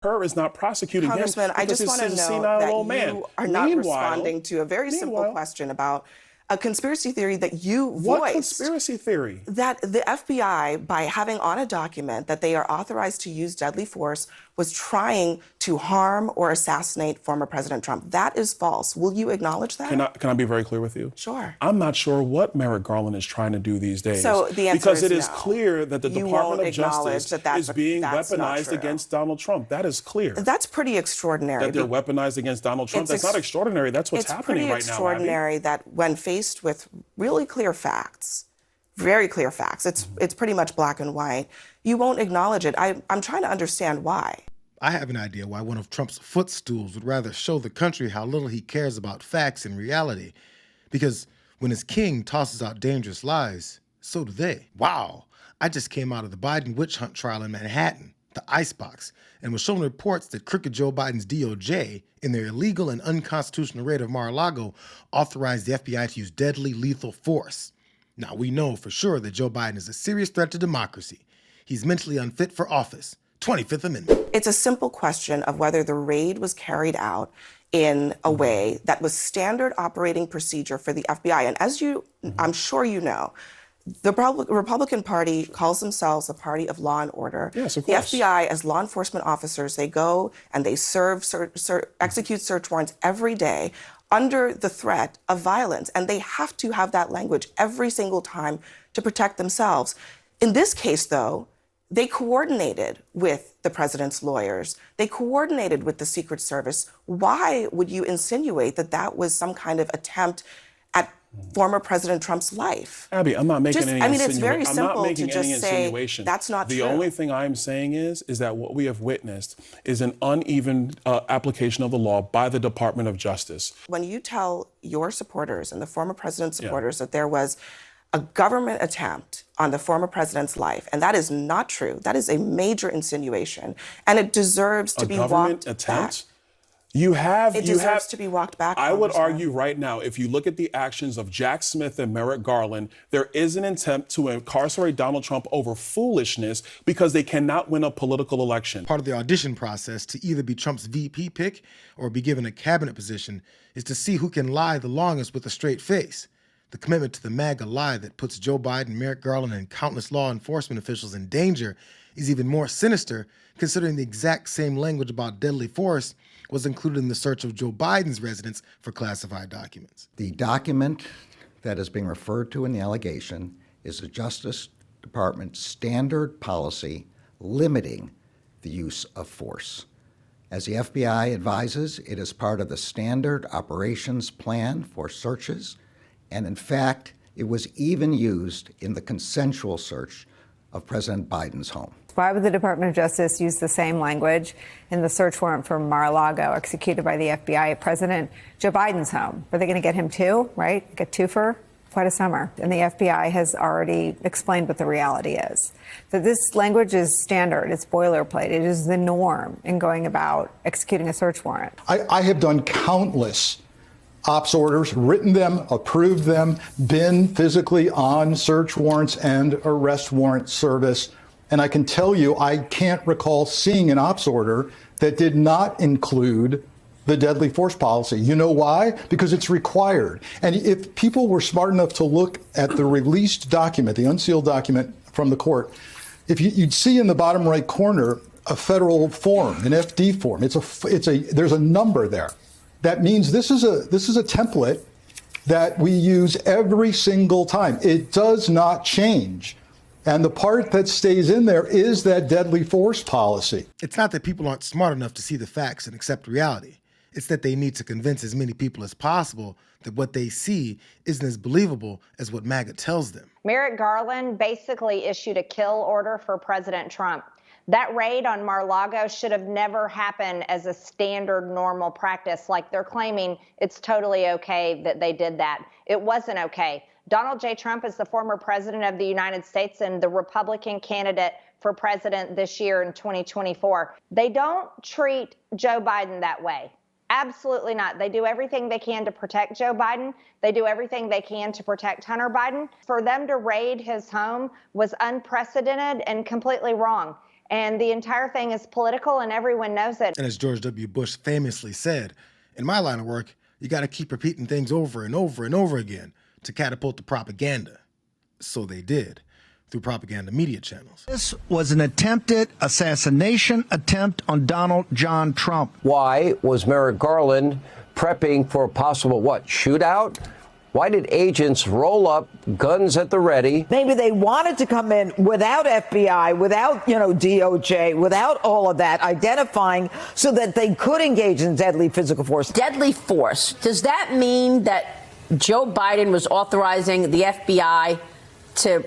her is not prosecuting Congressman, him I just want to know that you are not responding to a very simple question about a conspiracy theory that you voiced. What conspiracy theory? That the FBI, by having on a document that they are authorized to use deadly force, was trying to harm or assassinate former President Trump. That is false. Will you acknowledge that? Can I be very clear with you? Sure. I'm not sure what Merrick Garland is trying to do these days. So the answer because is it is no. clear that the Department of Justice is being weaponized against Donald Trump. That is clear. That's pretty extraordinary. That they're weaponized against Donald Trump. That's not extraordinary. That's what's happening right now. It's pretty extraordinary that when faced with really clear facts, very clear facts, it's pretty much black and white, you won't acknowledge it. I'm trying to understand why. I have an idea why one of Trump's footstools would rather show the country how little he cares about facts and reality. Because when his king tosses out dangerous lies, so do they. Wow, I just came out of the Biden witch hunt trial in Manhattan, the icebox, and was shown reports that crooked Joe Biden's DOJ, in their illegal and unconstitutional raid of Mar-a-Lago, authorized the FBI to use deadly lethal force. Now, we know for sure that Joe Biden is a serious threat to democracy. He's mentally unfit for office. 25th Amendment. It's a simple question of whether the raid was carried out in a way that was standard operating procedure for the FBI. And as I'm sure you know, the Republican Party calls themselves the party of law and order. Yes, of course. The FBI, as law enforcement officers, they go and they execute search warrants every day under the threat of violence. And they have to have that language every single time to protect themselves. In this case, though, they coordinated with the president's lawyers. They coordinated with the Secret Service. Why would you insinuate that that was some kind of attempt at former President Trump's life? Abby, I'm not making any insinuation. It's very simple to just say that's not true. The only thing I'm saying is that what we have witnessed is an uneven application of the law by the Department of Justice. When you tell your supporters and the former president's supporters that there was a government attempt on the former president's life, and that is not true. That is a major insinuation, and it deserves to be walked back. It deserves to be walked back. I would argue right now, if you look at the actions of Jack Smith and Merrick Garland, there is an attempt to incarcerate Donald Trump over foolishness because they cannot win a political election. Part of the audition process to either be Trump's VP pick or be given a cabinet position is to see who can lie the longest with a straight face. The commitment to the MAGA lie that puts Joe Biden, Merrick Garland, and countless law enforcement officials in danger is even more sinister, considering the exact same language about deadly force was included in the search of Joe Biden's residence for classified documents. The document that is being referred to in the allegation is the Justice Department standard policy limiting the use of force. As the FBI advises, it is part of the standard operations plan for searches. And in fact, it was even used in the consensual search of President Biden's home. Why would the Department of Justice use the same language in the search warrant for Mar-a-Lago executed by the FBI at President Joe Biden's home? Were they going to get him too, right? Get two for quite a summer. And the FBI has already explained what the reality is. That this language is standard, it's boilerplate, it is the norm in going about executing a search warrant. I have done countless ops orders, written them, approved them, been physically on search warrants and arrest warrant service. And I can tell you, I can't recall seeing an ops order that did not include the deadly force policy. You know why? Because it's required. And if people were smart enough to look at the released document, the unsealed document from the court, you'd see in the bottom right corner a federal form, an FD form. There's a number there. That means this is a template that we use every single time. It does not change. And the part that stays in there is that deadly force policy. It's not that people aren't smart enough to see the facts and accept reality. It's that they need to convince as many people as possible that what they see isn't as believable as what MAGA tells them. Merrick Garland basically issued a kill order for President Trump. That raid on Mar-a-Lago should have never happened as a standard normal practice, like they're claiming it's totally okay that they did that. It wasn't okay. Donald J. Trump is the former president of the United States and the Republican candidate for president this year in 2024. They don't treat Joe Biden that way. Absolutely not. They do everything they can to protect Joe Biden. They do everything they can to protect Hunter Biden. For them to raid his home was unprecedented and completely wrong. And the entire thing is political, and everyone knows it. And as George W. Bush famously said, in my line of work, you got to keep repeating things over and over and over again to catapult the propaganda. So they did, through propaganda media channels. This was an attempted assassination attempt on Donald John Trump. Why was Merrick Garland prepping for a possible, shootout? Why did agents roll up, guns at the ready? Maybe they wanted to come in without FBI, without, DOJ, without all of that, identifying so that they could engage in deadly physical force. Deadly force. Does that mean that Joe Biden was authorizing the FBI to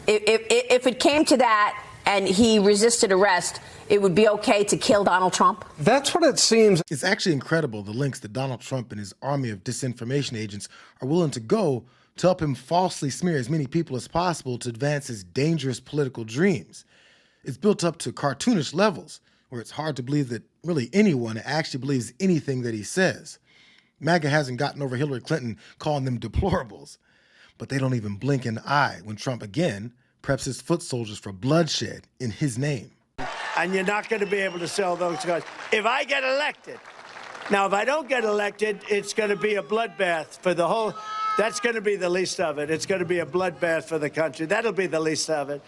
if it came to that and he resisted arrest, it would be okay to kill Donald Trump? That's what it seems. It's actually incredible the lengths that Donald Trump and his army of disinformation agents are willing to go to help him falsely smear as many people as possible to advance his dangerous political dreams. It's built up to cartoonish levels where it's hard to believe that really anyone actually believes anything that he says. MAGA hasn't gotten over Hillary Clinton calling them deplorables, but they don't even blink an eye when Trump again preps his foot soldiers for bloodshed in his name. And you're not going to be able to sell those guns. If I get elected, now if I don't get elected, it's going to be a bloodbath for the whole, that's going to be the least of it. It's going to be a bloodbath for the country. That'll be the least of it.